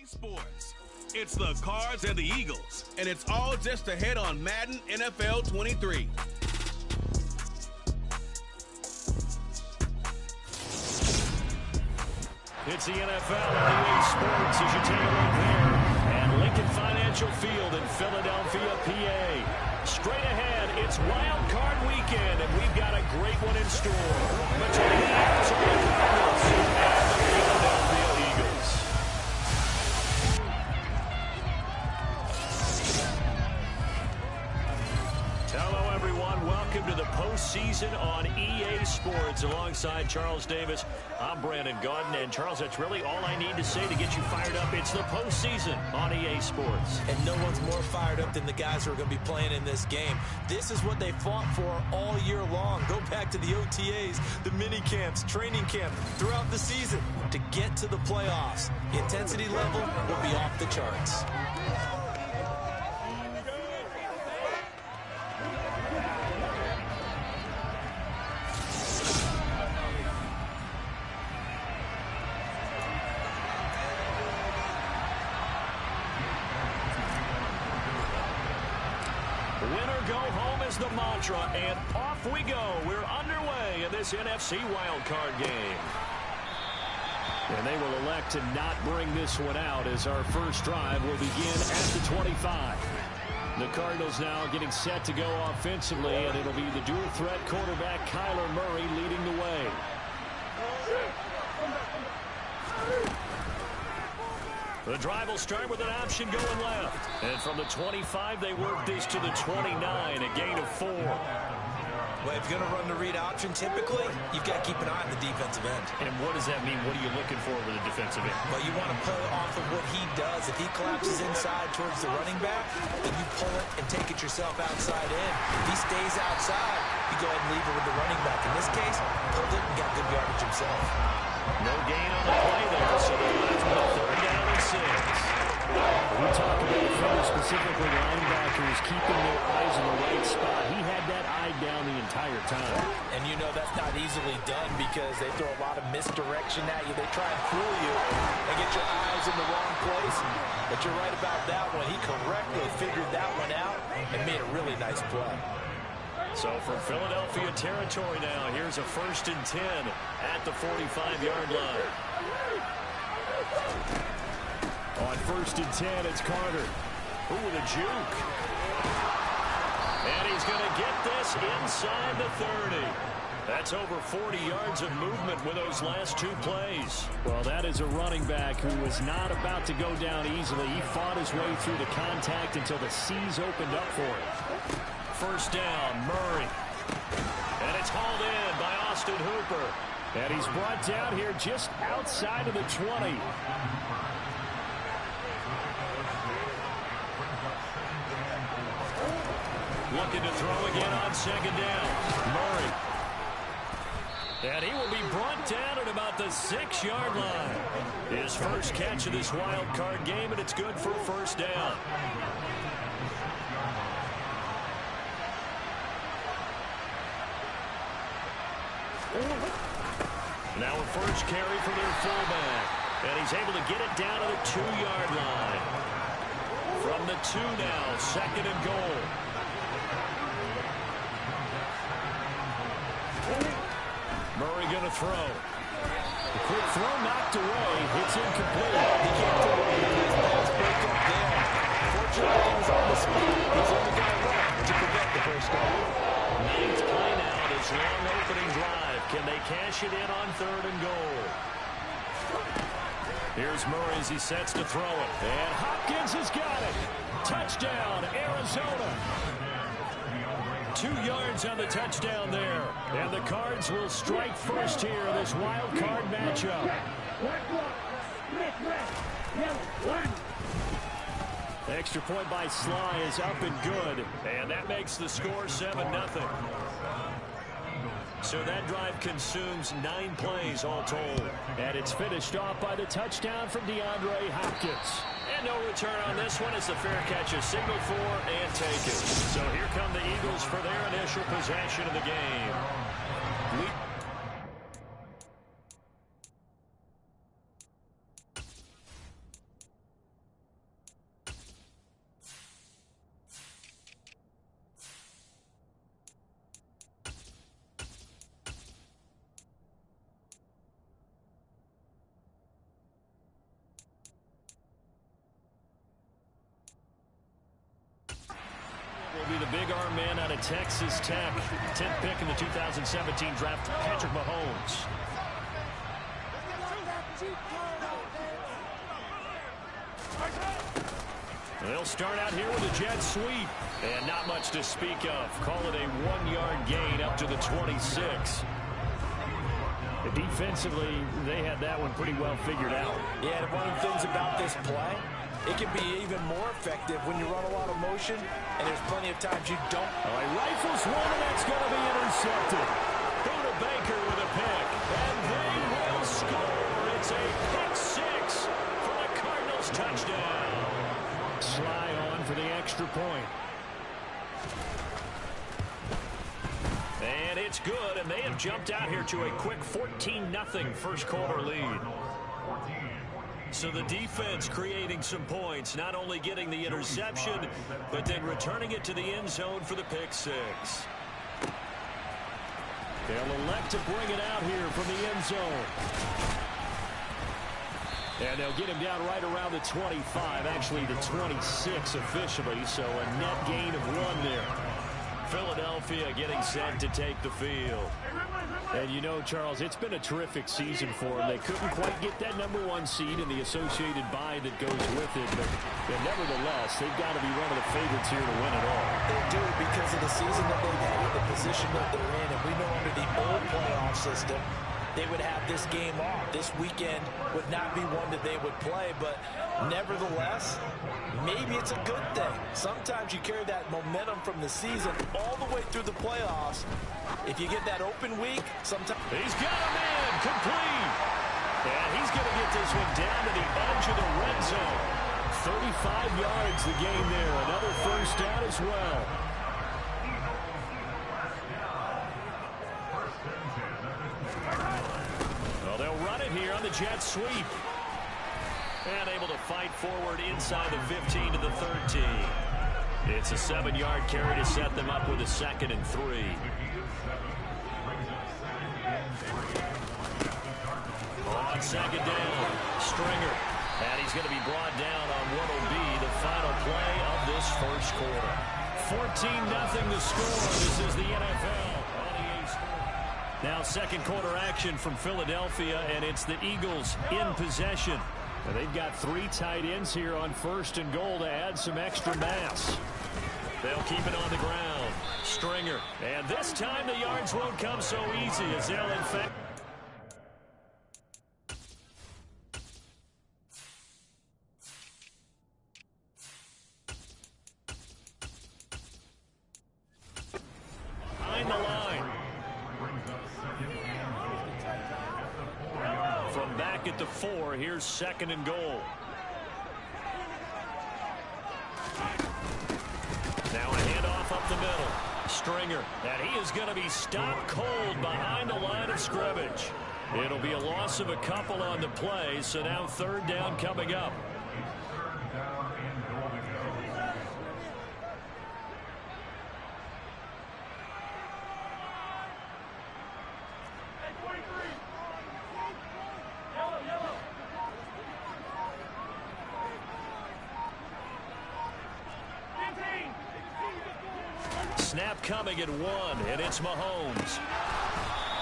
Sports. It's the Cards and the Eagles, and it's all just ahead on Madden NFL 23. It's the NFL on EA Sports as you take a look there at Lincoln Financial Field in Philadelphia, PA. Straight ahead, it's Wild Card Weekend, and we've got a great one in store between the Arizona Cardinals and the Philadelphia Eagles. Hello, everyone. Welcome to the postseason on EA Sports. Alongside Charles Davis, I'm Brandon Gaudin. And Charles, that's really all I need to say to get you fired up. It's the postseason on EA Sports. And no one's more fired up than the guys who are going to be playing in this game. This is what they fought for all year long. Go back to the OTAs, the mini camps, training camp, throughout the season to get to the playoffs. The intensity level will be off the charts. Winner go home is the mantra, and off we go. We're underway in this NFC wildcard game. And they will elect to not bring this one out as our first drive will begin at the 25. The Cardinals now getting set to go offensively, and it'll be the dual threat quarterback Kyler Murray leading the way. The drive will start with an option going left. And from the 25, they work this to the 29, a gain of 4. Well, if you're going to run the read option, typically, you've got to keep an eye on the defensive end. And what does that mean? What are you looking for with the defensive end? Well, you want to play off of what he does. If he collapses inside towards the running back, then you pull it and take it yourself outside in. If he stays outside, you go ahead and leave it with the running back. In this case, pulled it and got good yardage himself. No gain on the play there, so they're left with a third down and 6. We talk about Philly, specifically linebackers, keeping their eyes in the right spot. He had that eye down the entire time. And you know that's not easily done because they throw a lot of misdirection at you. They try and fool you and get your eyes in the wrong place. But you're right about that one. He correctly figured that one out and made a really nice play. So from Philadelphia territory now, here's a 1st and 10 at the 45-yard line. On 1st and 10, it's Carter. Ooh, with a juke. And he's going to get this inside the 30. That's over 40 yards of movement with those last 2 plays. Well, that is a running back who was not about to go down easily. He fought his way through the contact until the C's opened up for him. 1st down, Murray. And it's hauled in by Austin Hooper. And he's brought down here just outside of the 20. Looking to throw again on 2nd down. Murray. And he will be brought down at about the 6-yard line. His first catch of this wild card game, and it's good for a 1st down. Now a first carry for their fullback. And he's able to get it down to the 2-yard line. From the 2 now, 2nd and goal. Murray going to throw. The quick throw knocked away. It's incomplete. He can't throw it. His break up there. Fortunately, he was on the spot. He's only got to run to prevent the 1st down. 9th play now, this long opening drive. Can they cash it in on 3rd and goal? Here's Murray as he sets to throw it. And Hopkins has got it. Touchdown, Arizona. 2 yards on the touchdown there. And the Cards will strike first here in this wild card matchup. Extra point by Sly is up and good. And that makes the score 7-0. So that drive consumes 9 plays all told. And it's finished off by the touchdown from DeAndre Hopkins. And no return on this one as the fair catch is signaled for and taken. So here come the Eagles for their initial possession of the game. arm man out of Texas Tech. 10th pick in the 2017 draft, Patrick Mahomes. They'll start out here with a jet sweep. And not much to speak of. Call it a 1-yard gain up to the 26. Defensively, they had that one pretty well figured out. Yeah, and one of the things about this play, it can be even more effective when you run a lot of motion, and there's plenty of times you don't. All right, rifles one, and that's going to be intercepted. Buda Baker with a pick, and they will score. It's a pick six for the Cardinals touchdown. Sly on for the extra point. And it's good, and they have jumped out here to a quick 14-0 first quarter lead. So the defense creating some points, not only getting the interception, but then returning it to the end zone for the pick six. They'll elect to bring it out here from the end zone. And they'll get him down right around the 25, actually the 26 officially, so a net gain of 1 there. Philadelphia getting set to take the field. And you know, Charles, it's been a terrific season for them. They couldn't quite get that #1 seed and the associated bye that goes with it, but nevertheless, they've got to be one of the favorites here to win it all. They do, because of the season that they've had, the position that they're in, and we know under the old playoff system, they would have this game off. This weekend would not be one that they would play, but nevertheless, maybe it's a good thing. Sometimes you carry that momentum from the season all the way through the playoffs. If you get that open week, sometimes... He's got a man, complete. And he's going to get this one down to the edge of the red zone. 35 yards the game there. Another first down as well. Well, they'll run it here on the jet sweep. And able to fight forward inside the 15 to the 13. It's a 7-yard carry to set them up with a 2nd and 3. On 2nd down, Stringer. And he's going to be brought down on what will be the final play of this first quarter. 14-0 the score. This is the NFL. Now second quarter action from Philadelphia, and it's the Eagles in possession. And they've got 3 tight ends here on 1st and goal to add some extra mass. They'll keep it on the ground. Stringer. And this time the yards won't come so easy as they'll in fact... behind the line. From back at the 4, here's 2nd and goal. Now a handoff up the middle. Stringer, and he is going to be stopped cold behind the line of scrimmage. It'll be a loss of a couple on the play, so now 3rd down coming up. Snap coming at 1, and it's Mahomes.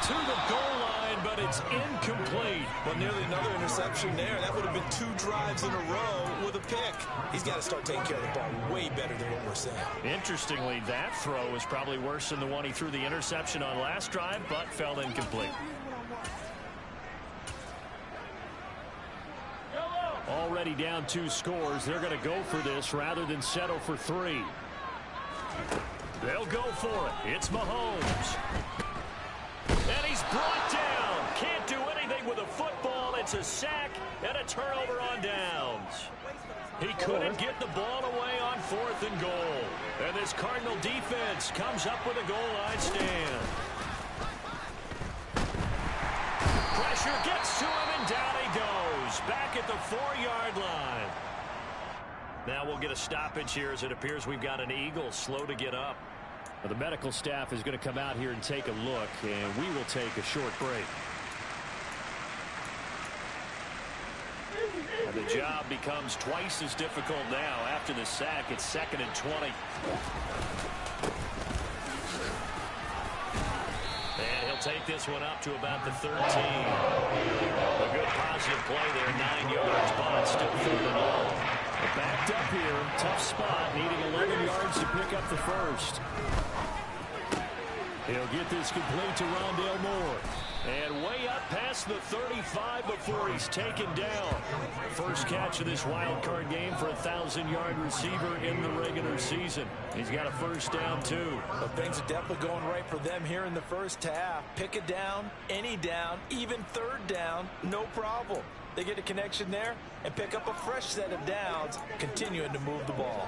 To the goal line, but it's incomplete. Well, nearly another interception there. That would have been 2 drives in a row with a pick. He's got to start taking care of the ball way better than what we're saying. Interestingly, that throw was probably worse than the one he threw the interception on last drive, but fell incomplete. Already down 2 scores. They're going to go for this rather than settle for 3. They'll go for it. It's Mahomes. And he's brought down. Can't do anything with a football. It's a sack and a turnover on downs. He couldn't get the ball away on 4th and goal. And this Cardinal defense comes up with a goal line stand. Pressure gets to him, and down he goes. Back at the 4-yard line. Now we'll get a stoppage here as it appears we've got an Eagle slow to get up. Well, the medical staff is going to come out here and take a look, and we will take a short break. And the job becomes twice as difficult now after the sack. It's 2nd and 20. take this one up to about the 13. A good positive play there, 9 yards, but still 3rd and long. Backed up here, tough spot, needing 11 yards to pick up the first. He'll get this complete to Rondale Moore. And way up past the 35 before he's taken down. First catch of this wild card game for a 1,000-yard receiver in the regular season. He's got a first down, too. Well, things are definitely going right for them here in the first half. Pick it down, any down, even 3rd down, no problem. They get a connection there and pick up a fresh set of downs, continuing to move the ball.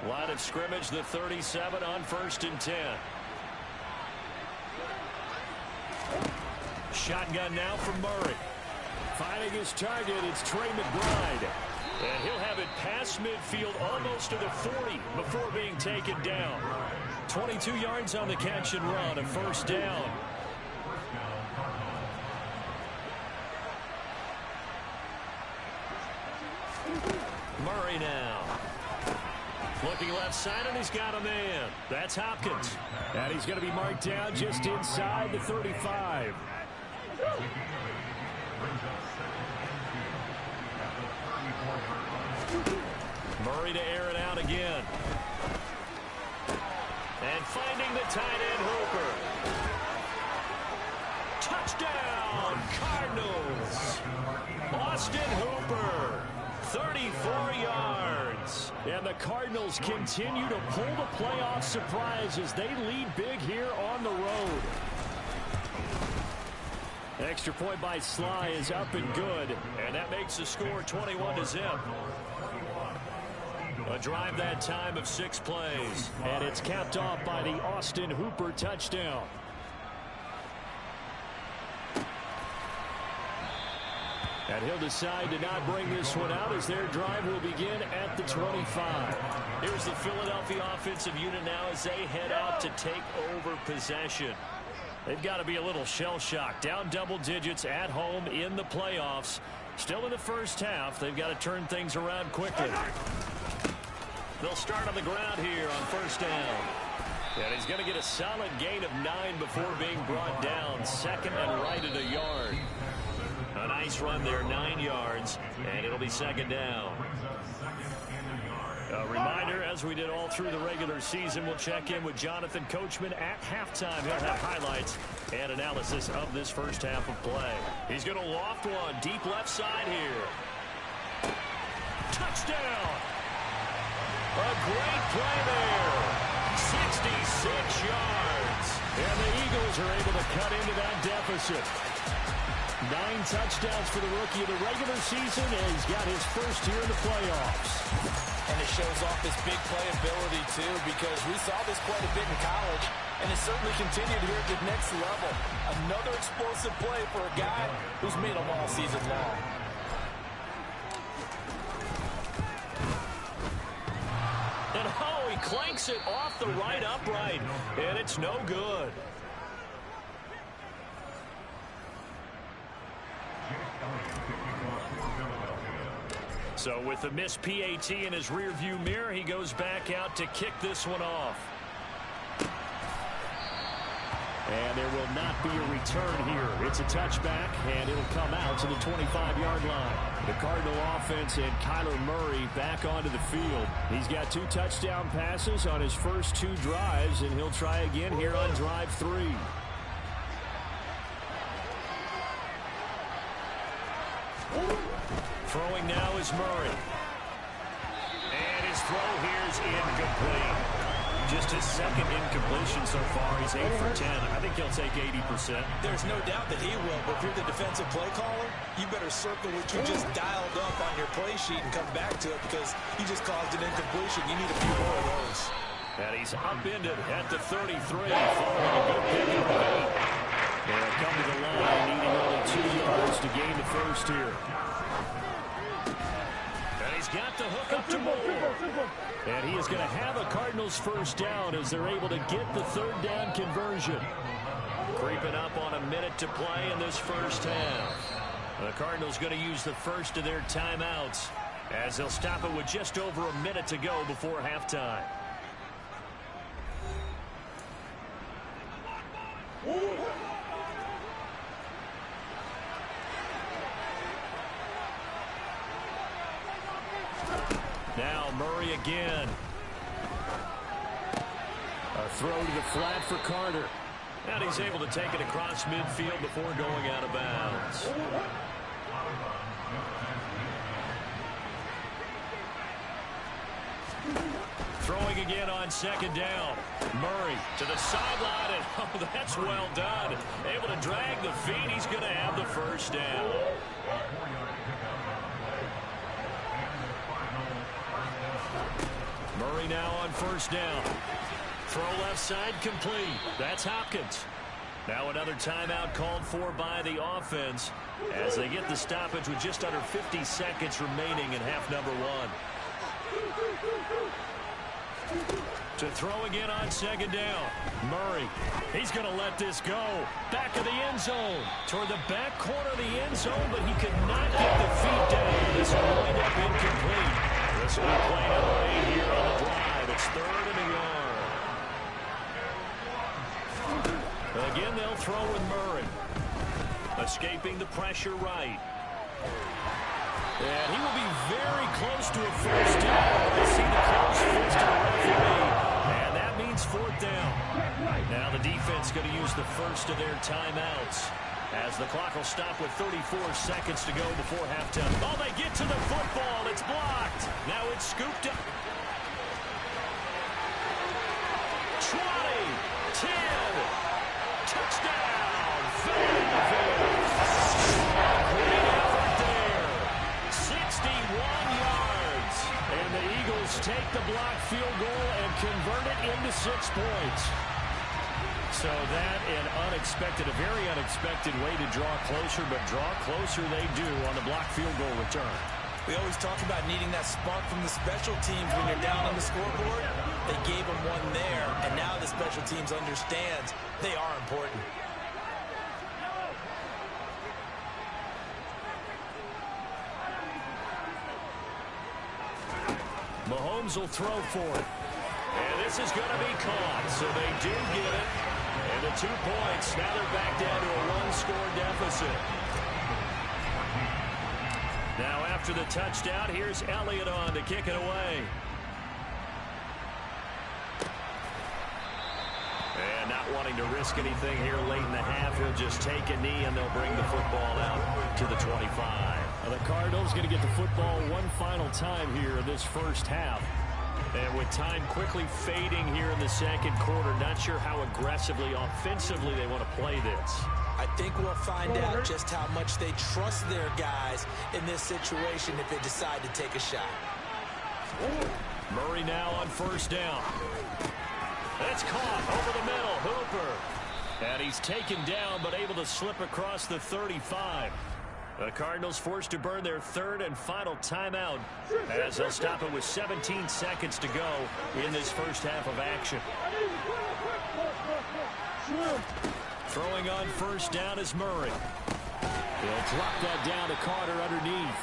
Line of scrimmage, the 37 on 1st and 10. Shotgun now from Murray. Finding his target, it's Trey McBride. And he'll have it past midfield almost to the 40 before being taken down. 22 yards on the catch and run, a first down. Murray now. Looking left side, and he's got a man. That's Hopkins. And he's going to be marked down just inside the 35. Murray to air it out again. And finding the tight end, Hooper. Touchdown, Cardinals. Austin Hooper. 34 yards. And the Cardinals continue to pull the playoff surprise as they lead big here on the road. Extra point by Sly is up and good. And that makes the score 21-0. A drive that time of 6 plays. And it's capped off by the Austin Hooper touchdown. And he'll decide to not bring this one out as their drive will begin at the 25. Here's the Philadelphia offensive unit now as they head out to take over possession. They've got to be a little shell-shocked. Down double digits at home in the playoffs. Still in the first half. They've got to turn things around quickly. They'll start on the ground here on first down. And he's going to get a solid gain of 9 before being brought down. 2nd and right at a yard. A nice run there, 9 yards, and it'll be 2nd down. A reminder, as we did all through the regular season, we'll check in with Jonathan Coachman at halftime. He'll have highlights and analysis of this first half of play. He's going to loft one deep left side here. Touchdown! A great play there. 66 yards. And the Eagles are able to cut into that deficit. 9 touchdowns for the rookie of the regular season, and he's got his first here in the playoffs. And it shows off his big playability, too, because we saw this quite a bit in college, and it certainly continued here at the next level. Another explosive play for a guy who's made them all season long. And, oh, he clanks it off the right upright, and it's no good. So with the missed PAT in his rearview mirror, he goes back out to kick this one off. And there will not be a return here. It's a touchback, and it'll come out to the 25-yard line. The Cardinal offense and Kyler Murray back onto the field. He's got 2 touchdown passes on his first 2 drives, and he'll try again here on drive 3. Throwing now is Murray. And his throw here is incomplete. Just his 2nd incompletion so far. He's 8 for 10. I think he'll take 80%. There's no doubt that he will, but if you're the defensive play caller, you better circle what you just dialed up on your play sheet and come back to it because you just caused an incompletion. You need a few more of those. And he's upended at the 33 following a good pick of 8. They'll come to the line needing only 2 yards to gain the first here. Got the hook up to Moore. And he is going to have a Cardinals first down as they're able to get the 3rd down conversion. Creeping up on a minute to play in this first half. The Cardinals going to use the first of their timeouts as they'll stop it with just over a minute to go before halftime. Murray again. A throw to the flat for Carter. And he's able to take it across midfield before going out of bounds. Throwing again on second down. Murray to the sideline, and oh, that's well done. Able to drag the feet. He's going to have the first down. Murray now on first down. Throw left side complete. That's Hopkins. Now another timeout called for by the offense as they get the stoppage with just under 50 seconds remaining in half number one. To throw again on second down. Murray, he's going to let this go. Back of the end zone. Toward the back corner of the end zone, but he could not get the feet down. This will wind up incomplete. This will be played away here on the drive. It's 3rd and a yard. Again, they'll throw with Murray. Escaping the pressure right. And he will be very close to a first down. They see the close fist of the referee. And that means 4th down. Now the defense going to use the first of their timeouts as the clock will stop with 34 seconds to go before halftime. Oh, they get to the football. It's blocked. Now it's scooped up. 20, 10, touchdown. Great effort there. 61 yards. And the Eagles take the blocked field goal and convert it into 6 points. So that an unexpected, a very unexpected way to draw closer, but draw closer they do on the blocked field goal return. We always talk about needing that spark from the special teams when you're down on the scoreboard. They gave them one there, and now the special teams understands they are important. Mahomes will throw for it. And this is going to be caught, so they do get it. And the 2 points, now they're back down to a 1-score deficit. Now after the touchdown, here's Elliott on to kick it away. And not wanting to risk anything here late in the half, he'll just take a knee and they'll bring the football out to the 25. The Cardinals going to get the football one final time here in this first half. And with time quickly fading here in the second quarter, not sure how aggressively, offensively they want to play this. I think we'll find out just how much they trust their guys in this situation if they decide to take a shot. Murray now on first down. That's caught over the middle. Hooper. And he's taken down but able to slip across the 35. The Cardinals forced to burn their 3rd and final timeout as they'll stop it with 17 seconds to go in this first half of action. Throwing on first down is Murray. He'll drop that down to Carter underneath.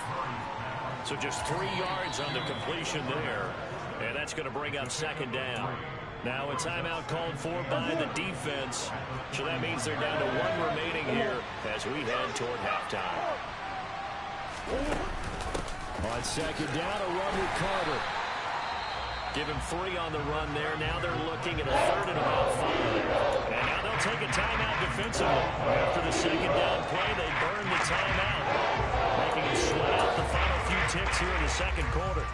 So just 3 yards on the completion there. And that's going to bring up second down. Now a timeout called for by the defense. So that means they're down to 1 remaining here as we head toward halftime. On second down, a run with Carter. Give him 3 on the run there. Now they're looking at a 3rd and about 5. And now they'll take a timeout defensively. After the second down play, they burn the timeout, making them sweat out the final few ticks here in the second quarter.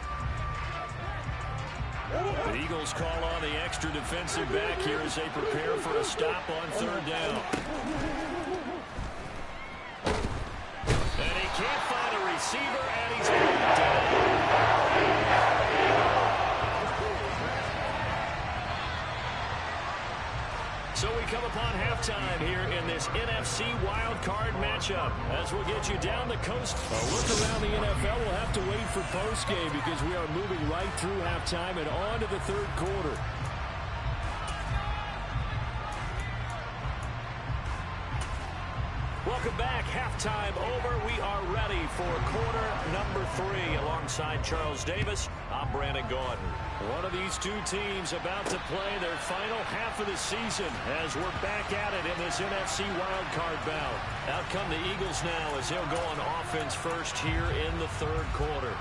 The Eagles call on the extra defensive back here as they prepare for a stop on 3rd down. And he can't find a receiver, and he's brought down. So we come upon halftime here in this NFC wildcard matchup as we'll get you down the coast. A look around the NFL. We'll have to wait for postgame because we are moving right through halftime and on to the 3rd quarter. Welcome back. Halftime over. We are ready for quarter number 3. Alongside Charles Davis, I'm Brandon Gaudin. One of these two teams about to play their final half of the season as we're back at it in this NFC wildcard bout. Out come the Eagles now as they'll go on offense first here in the 3rd quarter.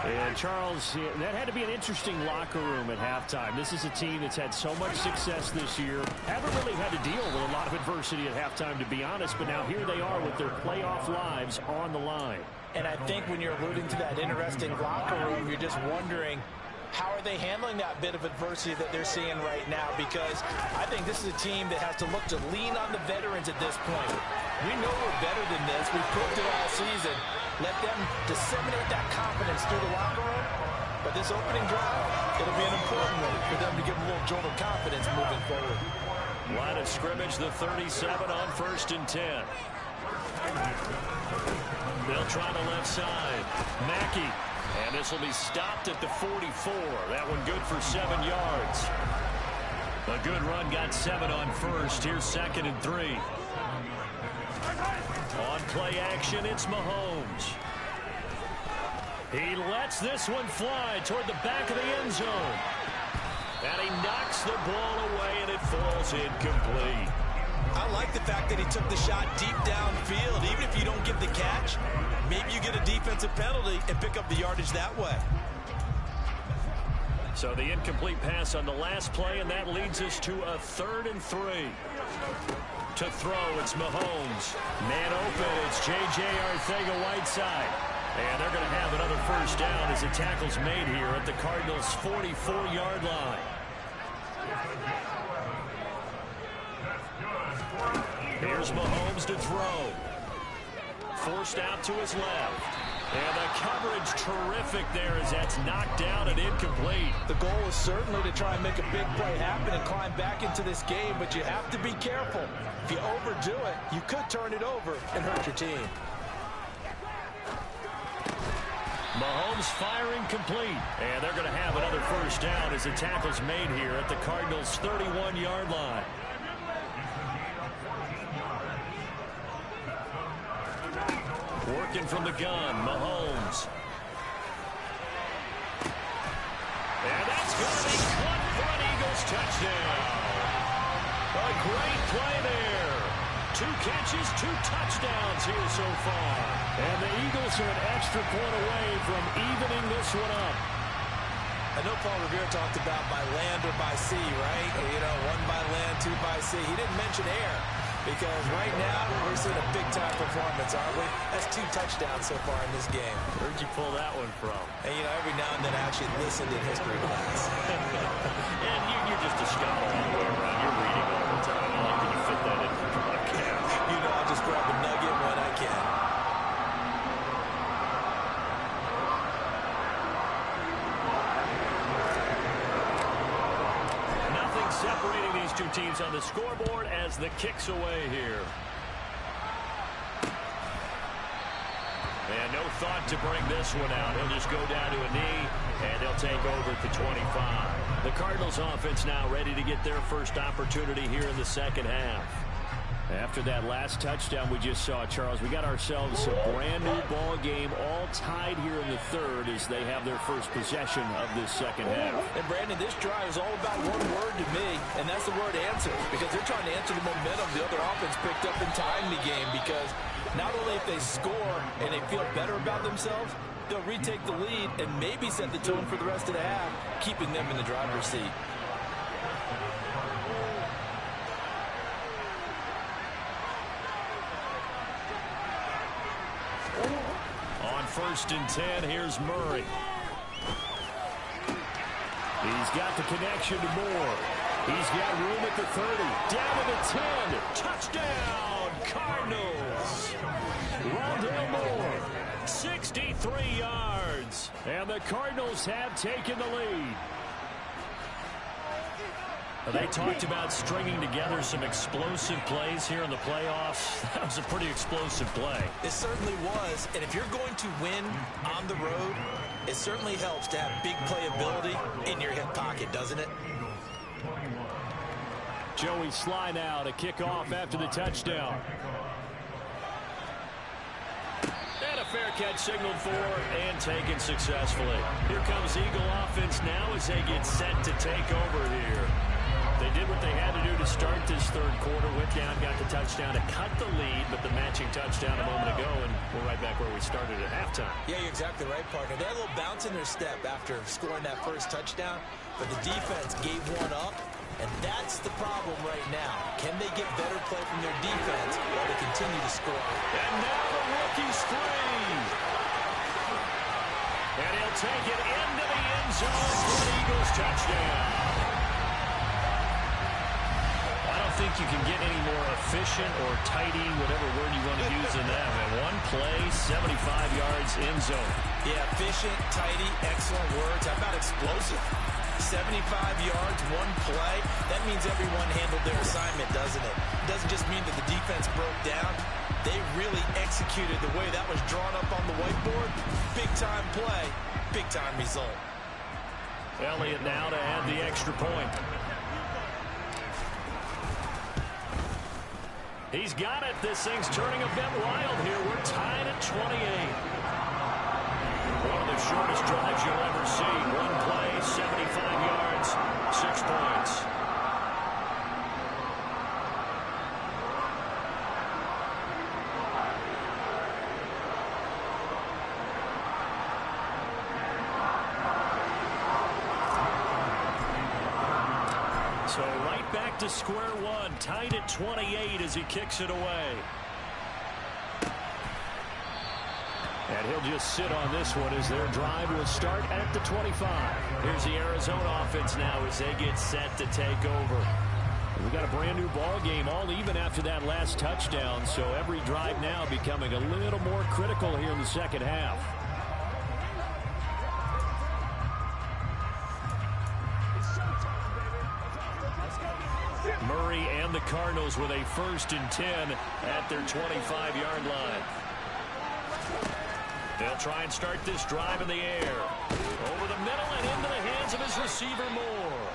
And Charles, that had to be an interesting locker room at halftime. This is a team that's had so much success this year. Haven't really had to deal with a lot of adversity at halftime, to be honest. But now here they are with their playoff lives on the line. And I think when you're alluding to that interesting locker room, you're just wondering, how are they handling that bit of adversity that they're seeing right now? Because I think this is a team that has to look to lean on the veterans at this point. We know we're better than this. We've proved it all season. Let them disseminate that confidence through the locker room. But this opening drive, it'll be an important one for them to give them a little jolt of confidence moving forward. Line of scrimmage, the 37 on 1st and 10. They'll try the left side. Mackey. And this will be stopped at the 44. That one good for 7 yards. A good run got 7 on 1st. Here's 2nd and 3. On play action, it's Mahomes. He lets this one fly toward the back of the end zone. And he knocks the ball away, and it falls incomplete. I like the fact that he took the shot deep downfield. Even if you don't get the catch, maybe you get a defensive penalty and pick up the yardage that way. So the incomplete pass on the last play, and that leads us to a 3rd and 3. To throw, it's Mahomes. Man open, it's J.J. Arcega-Whiteside. And they're going to have another first down as the tackle's made here at the Cardinals' 44-yard line. Here's Mahomes to throw. Forced out to his left. And the coverage terrific there as that's knocked down and incomplete. The goal is certainly to try and make a big play happen and climb back into this game, but you have to be careful. If you overdo it, you could turn it over and hurt your team. Mahomes firing complete. And they're going to have another first down as the tackle's made here at the Cardinals' 31-yard line. Working from the gun, Mahomes. And that's going to be caught for an Eagles touchdown. A great play there. 2 catches, 2 touchdowns here so far. And the Eagles are an extra point away from evening this one up. I know Paul Revere talked about by land or by sea, right? You know, 1 by land, 2 by sea. He didn't mention air. Because right now, we're seeing a big-time performance, aren't we? That's 2 touchdowns so far in this game. Where'd you pull that one from? And, you know, every now and then I actually listened in history class. And you're just a scholar all the way around. You're reading all the time. How can you fit that in for podcast? You know, I'll just grab a nugget when I can. Nothing separating these 2 teams on the scoreboard as the kick's away here. And no thought to bring this one out. He'll just go down to a knee, and he'll take over at the 25. The Cardinals offense now ready to get their first opportunity here in the second half. After that last touchdown we just saw, Charles, we got ourselves a brand-new ball game, all tied here in the 3rd as they have their first possession of this second half. And, Brandon, this drive is all about one word to me, and that's the word answer, because they're trying to answer the momentum the other offense picked up in tying the game, because not only if they score and they feel better about themselves, they'll retake the lead and maybe set the tone for the rest of the half, keeping them in the driver's seat. On 1st and 10, here's Murray. He's got the connection to Moore. He's got room at the 30. Down to the 10. Touchdown, Cardinals. Rondale Moore, 63 yards. And the Cardinals have taken the lead. They talked about stringing together some explosive plays here in the playoffs. That was a pretty explosive play. It certainly was. And if you're going to win on the road, it certainly helps to have big playability in your hip pocket, doesn't it? Joey Sly now to kick off after the touchdown. And a fair catch signaled for and taken successfully. Here comes Eagle offense now as they get set to take over here. They did what they had to do to start this third quarter. Went down, got the touchdown to cut the lead, but the matching touchdown a moment ago, and we're right back where we started at halftime. Yeah, you're exactly right, partner. They had a little bounce in their step after scoring that first touchdown, but the defense gave one up, and that's the problem right now. Can they get better play from their defense while they continue to score? And now the rookie screen. And he'll take it into the end zone for an Eagles touchdown. I don't think you can get any more efficient or tidy, whatever word you want to use in that. And one play, 75 yards in zone. Yeah, efficient, tidy, excellent words. How about explosive? 75 yards, one play. That means everyone handled their assignment, doesn't it? It doesn't just mean that the defense broke down. They really executed the way that was drawn up on the whiteboard. Big-time play, big-time result. Elliott now to add the extra point. He's got it. This thing's turning a bit wild here. We're tied at 28. One of the shortest drives you'll ever see. One play, 75 yards, 6 points. So right back to square one, tied at 28 as he kicks it away. And he'll just sit on this one as their drive will start at the 25. Here's the Arizona offense now as they get set to take over. We've got a brand new ball game, all even after that last touchdown, so every drive now becoming a little more critical here in the second half. Murray and the Cardinals with a 1st and 10 at their 25-yard line. They'll try and start this drive in the air. Over the middle and into the hands of his receiver, Moore.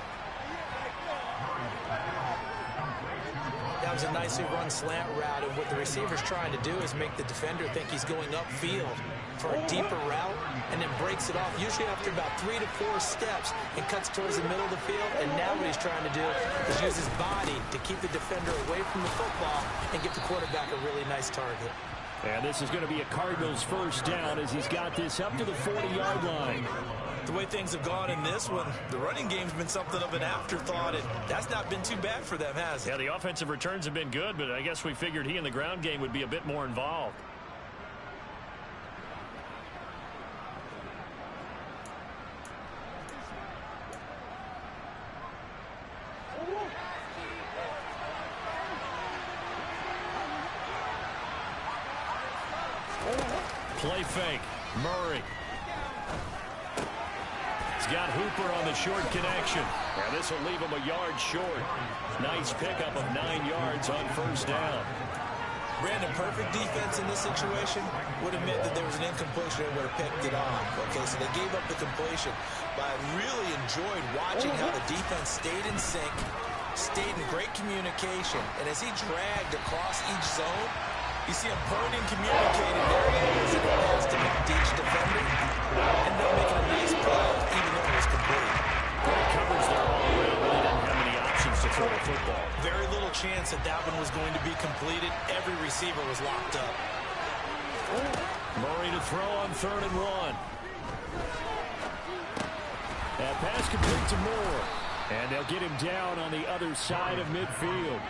That was a nicely run slant route, and what the receiver's trying to do is make the defender think he's going upfield for a deeper route, and then breaks it off, usually after about 3 to 4 steps, and cuts towards the middle of the field. And now what he's trying to do is use his body to keep the defender away from the football and give the quarterback a really nice target. And this is going to be a Cardinals 1st down as he's got this up to the 40-yard line. The way things have gone in this one, the running game's been something of an afterthought, and that's not been too bad for them, has it? Yeah, the offensive returns have been good, but I guess we figured he in the ground game would be a bit more involved. Play fake. Murray. He's got Hooper on the short connection. And this will leave him a yard short. Nice pickup of 9 yards on 1st down. Brandon, perfect defense in this situation would have meant that there was an incompletion and would have picked it off. Okay, so they gave up the completion. But I really enjoyed watching how the defense stayed in sync, stayed in great communication. And as he dragged across each zone, you see him pointing, communicating. There he is, and he has to knock to each defender. And then making a nice play, even though it was complete. Great coverage there all around. Really didn't have many options to throw the football. Very little chance that that one was going to be completed. Every receiver was locked up. Murray to throw on 3rd and 1. That pass complete to Moore. And they'll get him down on the other side of midfield.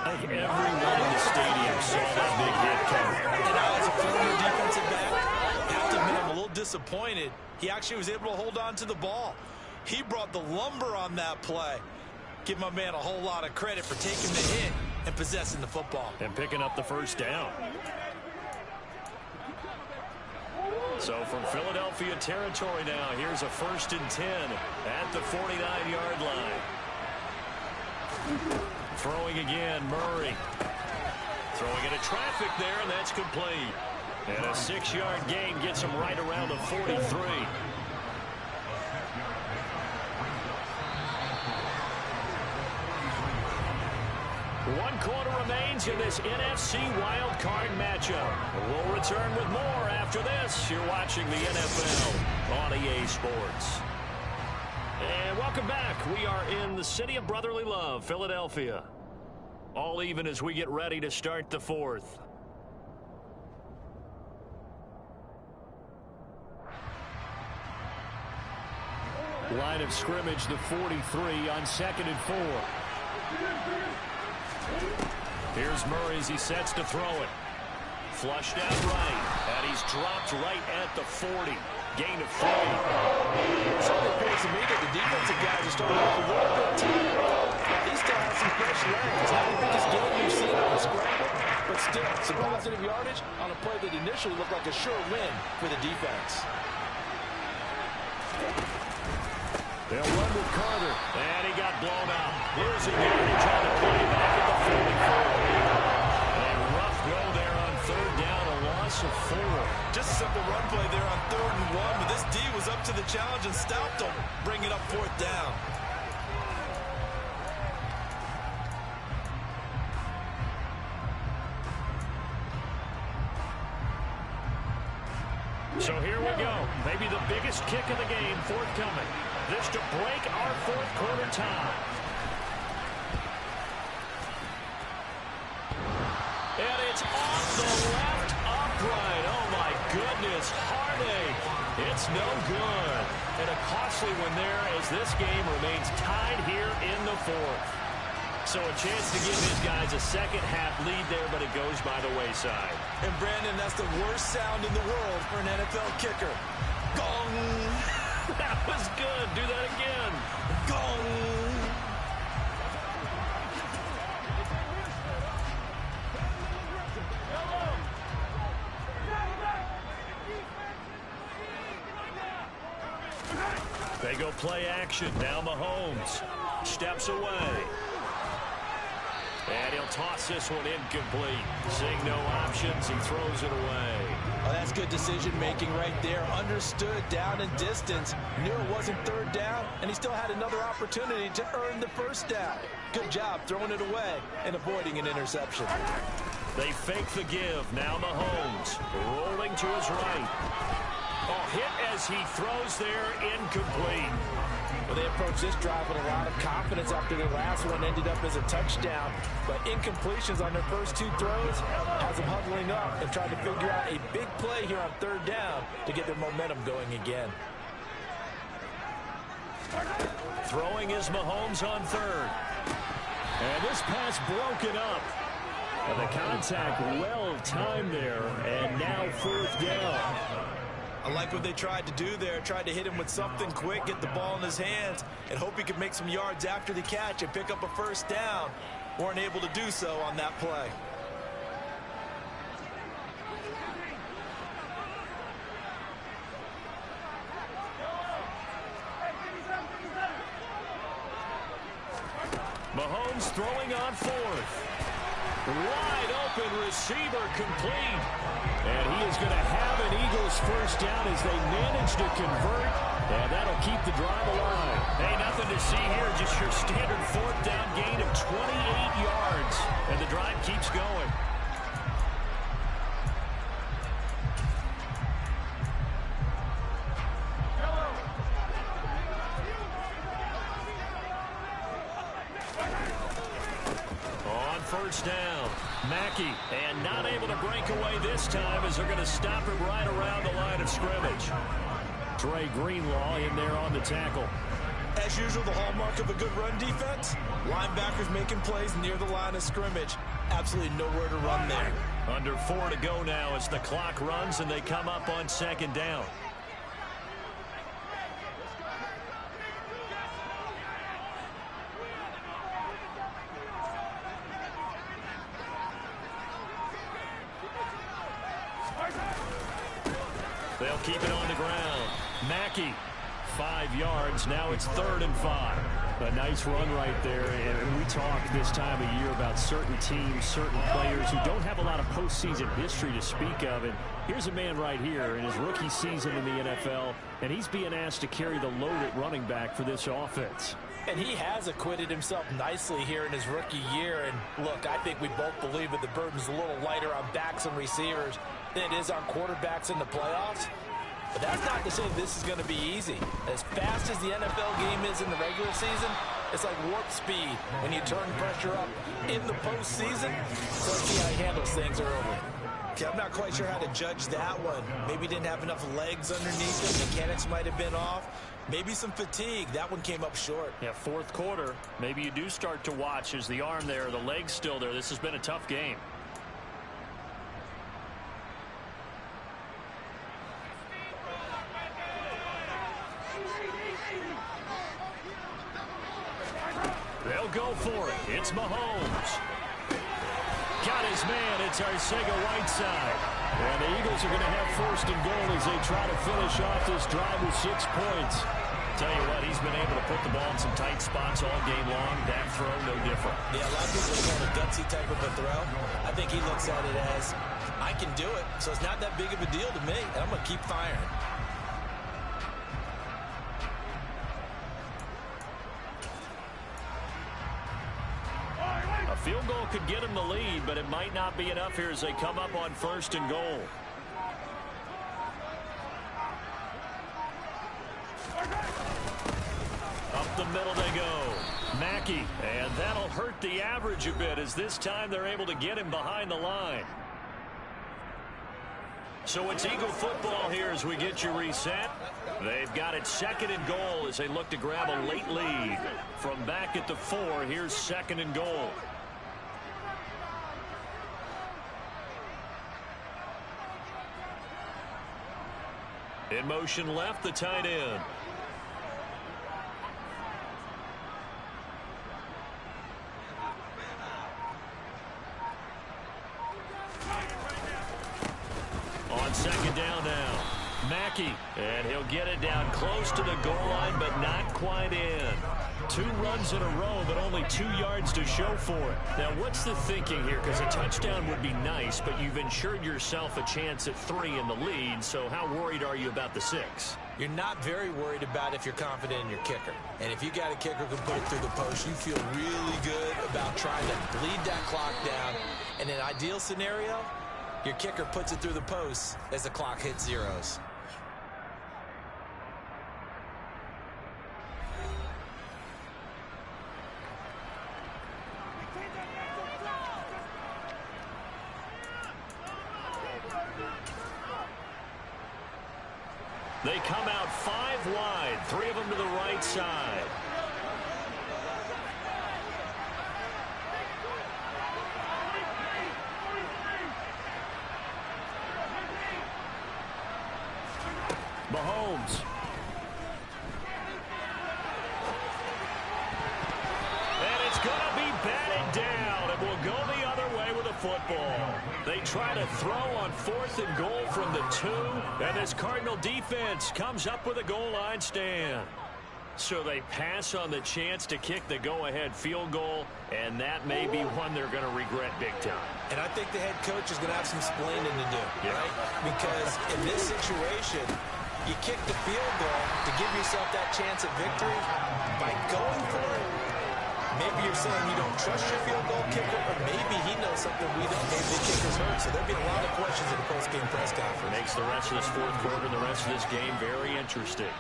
I think everyone in the stadium saw that big hit coming. And I, as a former defensive back, have to admit I'm a little disappointed. He actually was able to hold on to the ball. He brought the lumber on that play. Give my man a whole lot of credit for taking the hit and possessing the football. And picking up the 1st down. So from Philadelphia territory now, here's a 1st and 10 at the 49-yard line. Throwing again, Murray. Throwing into traffic there, and that's complete. And a 6-yard gain gets him right around the 43. One quarter remains in this NFC Wild Card matchup. We'll return with more after this. You're watching the NFL on EA Sports. And welcome back. We are in the city of brotherly love, Philadelphia. All even as we get ready to start the fourth. Line of scrimmage, the 43 on 2nd and 4. Here's Murray as he sets to throw it. Flushed out right, and he's dropped right at the 40. Gain of 3. Something appears to me that the defensive guys are starting off a little bit tired. He still has some fresh legs. Not the biggest game we've seen on a scramble, but still some positive yardage on a play that initially looked like a sure win for the defense. They'll run with Carter, and he got blown out. Losing yardage on the play back at the 44. A rough go there on 3rd down, a loss of 4. Just a simple run play there on 3rd and 1, but this D was up to the challenge and stopped them, bringing up 4th down. So here we go. Maybe the biggest kick of the game forthcoming. This to break our 4th quarter tie. And it's off the left upright. Oh, my goodness. Heartache. It's no good. And a costly one there as this game remains tied here in the 4th. So a chance to give his guys a second-half lead there, but it goes by the wayside. And, Brandon, that's the worst sound in the world for an NFL kicker. Gong! That was good. Do that again. Gong! They go play action. Now Mahomes steps away. And he'll toss this one incomplete. Seeing no options, he throws it away. Oh, that's good decision-making right there. Understood down and distance. Knew it wasn't 3rd down, and he still had another opportunity to earn the 1st down. Good job throwing it away and avoiding an interception. They fake the give. Now Mahomes rolling to his right. Oh, hit as he throws there, incomplete. Well, they approached this drive with a lot of confidence after their last one ended up as a touchdown. But incompletions on their first 2 throws has them huddling up and trying to figure out a big play here on 3rd down to get their momentum going again. Throwing is Mahomes on 3rd. And this pass broken up. And the contact well timed there. And now 4th down. I like what they tried to do there. Tried to hit him with something quick, get the ball in his hands, and hope he could make some yards after the catch and pick up a 1st down. Weren't able to do so on that play. Mahomes throwing on 4th. Wide open receiver complete. And he is going to have an Eagles 1st down as they manage to convert. And that'll keep the drive alive. Hey, nothing to see here. Just your standard 4th down gain of 28 yards. And the drive keeps going. On 1st down, Mackey, and not able to break away this time as they're going to stop him right around the line of scrimmage. Dre Greenlaw in there on the tackle. As usual, the hallmark of a good run defense, linebackers making plays near the line of scrimmage. Absolutely nowhere to run there. Under 4 to go now as the clock runs and they come up on 2nd down. They'll keep it on the ground. Mackey, 5 yards. Now it's 3rd and 5. A nice run right there. And we talk this time of year about certain teams, certain players who don't have a lot of postseason history to speak of. And here's a man right here in his rookie season in the NFL, and he's being asked to carry the load at running back for this offense. And he has acquitted himself nicely here in his rookie year. And look, I think we both believe that the burden's a little lighter on backs and receivers than it is on quarterbacks in the playoffs. But that's not to say this is going to be easy. As fast as the NFL game is in the regular season, it's like warp speed when you turn pressure up in the postseason. So let's see how he handles things early. Okay, I'm not quite sure how to judge that one. Maybe didn't have enough legs underneath him. Mechanics might have been off. Maybe some fatigue. That one came up short. Yeah, fourth quarter. Maybe you do start to watch as the arm there, the leg's still there. This has been a tough game. They'll go for it. It's Mahomes. Got his man. It's Arcega-Whiteside. And the Eagles are going to have first and goal as they try to finish off this drive with 6 points. Tell you what, he's been able to put the ball in some tight spots all game long. That throw, no different. Yeah, a lot of people call it a gutsy type of a throw. I think he looks at it as, I can do it, so it's not that big of a deal to me. I'm going to keep firing. A field goal could get him the lead, but it might not be enough here as they come up on first and goal. Up the middle they go. Mackey, and that'll hurt the average a bit as this time they're able to get him behind the line. So it's Eagle football here as we get you reset. They've got it second and goal as they look to grab a late lead. From back at the 4, here's second and goal. In motion left, the tight end. On second down now. Mackey, and he'll get it down close to the goal line, but not quite in. 2 runs in a row, but only 2 yards to show for it. Now, what's the thinking here? Because a touchdown would be nice, but you've ensured yourself a chance at 3 in the lead, so how worried are you about the 6? You're not very worried about if you're confident in your kicker. And if you got a kicker who can put it through the post, you feel really good about trying to bleed that clock down. In an ideal scenario, your kicker puts it through the post as the clock hits zeros. They come out 5 wide, 3 of them to the right side. Mahomes. And it's going to be batted down. It will go the other way with a football. They try to throw on 4th and goal from the 2. And this Cardinal defense comes up with a goal line stand. So they pass on the chance to kick the go-ahead field goal, and that may be one they're going to regret big time. And I think the head coach is going to have some explaining to do, right? Because in this situation, you kick the field goal to give yourself that chance at victory. By going for it, maybe you're saying you don't trust your field goal kicker, or maybe he knows something we don't. Maybe the kicker's hurt. So there'll be a lot of questions in the post-game press conference. Makes the rest of this fourth quarter and the rest of this game very interesting.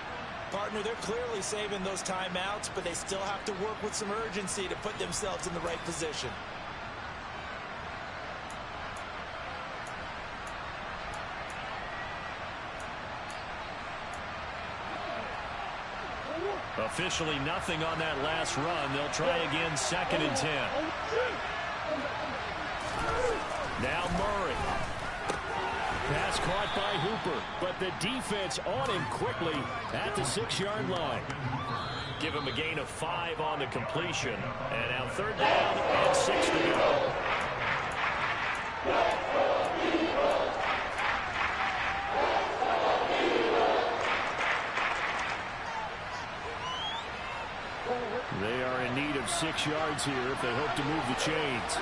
Partner, they're clearly saving those timeouts, but they still have to work with some urgency to put themselves in the right position. Officially nothing on that last run. They'll try again, second and 10. Now Murray. Pass caught by Hooper, but the defense on him quickly at the 6-yard line. Give him a gain of 5 on the completion. And now third down and 6 to go. They are in need of 6 yards here if they hope to move the chains.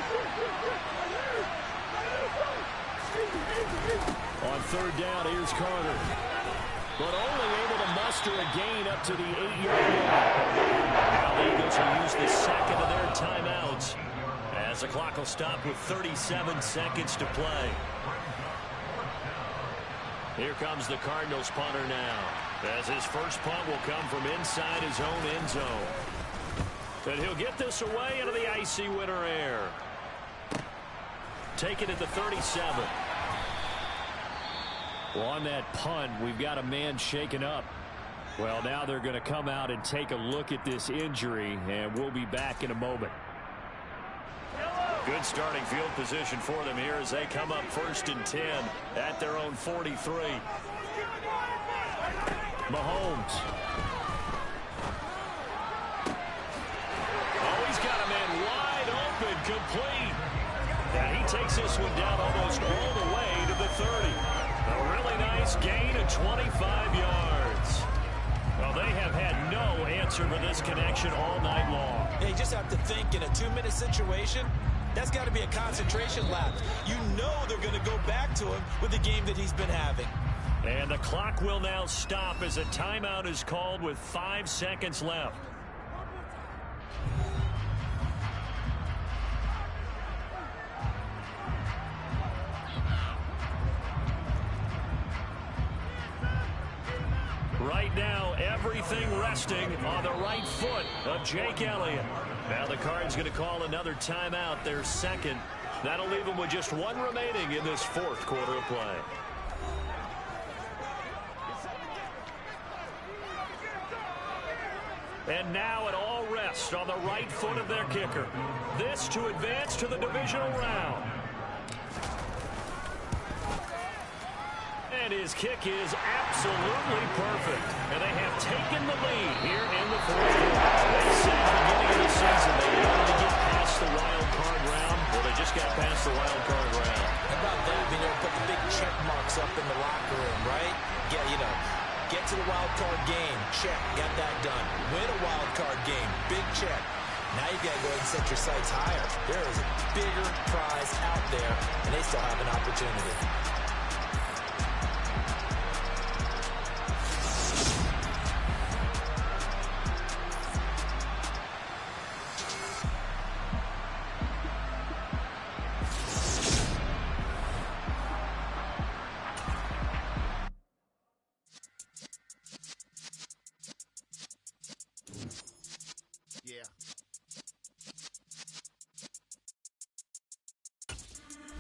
On third down, here's Carter. But only able to muster a gain up to the 8-yard line. Now the Eagles will use the second of their timeouts as the clock will stop with 37 seconds to play. Here comes the Cardinals punter now, as his first punt will come from inside his own end zone. And he'll get this away into the icy winter air. Taken at the 37. Well, on that punt, we've got a man shaken up. Well, now they're going to come out and take a look at this injury, and we'll be back in a moment. Good starting field position for them here as they come up 1st and 10 at their own 43. Mahomes. Oh, he's got a man wide open, complete. And he takes this one down almost all the way to the 30. A really nice gain of 25 yards. Well, they have had no answer for this connection all night long. Yeah, you just have to think in a 2-minute situation, that's got to be a concentration lapse. You know they're going to go back to him with the game that he's been having. And the clock will now stop as a timeout is called with 5 seconds left. Right now, everything resting on the right foot of Jake Elliott. Now the Cards going to call another timeout, their second. That'll leave them with just 1 remaining in this 4th quarter of play. And now it all rests on the right foot of their kicker. This to advance to the divisional round. And his kick is absolutely perfect. And they have taken the lead here in the 4th quarter. They said at the beginning of the season they wanted to get past the wild card round. Well, they just got past the wild card round. How about that? Being able to put the big check marks up in the locker room, right? Yeah, you know, get to the wild card game. Check. Got that done. Win a wild card game. Big check. Now you got to go ahead and set your sights higher. There is a bigger prize out there, and they still have an opportunity.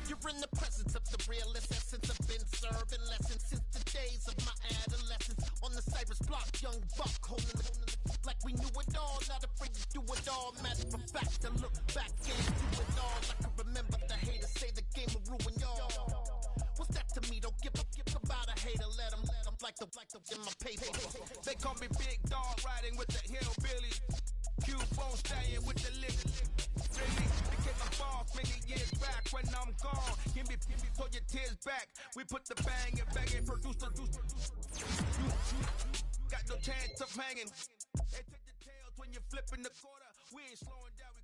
You're in the presence of the realest essence. I've been serving lessons since the days of my adolescence. On the Cyrus block, young buck holding the like we knew it all. Not afraid to do it all. Matter of fact, to look back and do it all. I can remember the haters say the game will ruin y'all. What's that to me? Don't give about a hater. Let them like the in my paper. They call me Big Dog, riding with the hillbilly. Q-Bone staying with the lick. Really, became a boss many years back. When I'm gone, give me pull your tears back. We put the bang and bang and produce. Got no chance of hanging. They take the tails when you're flipping the quarter. We ain't slowing down.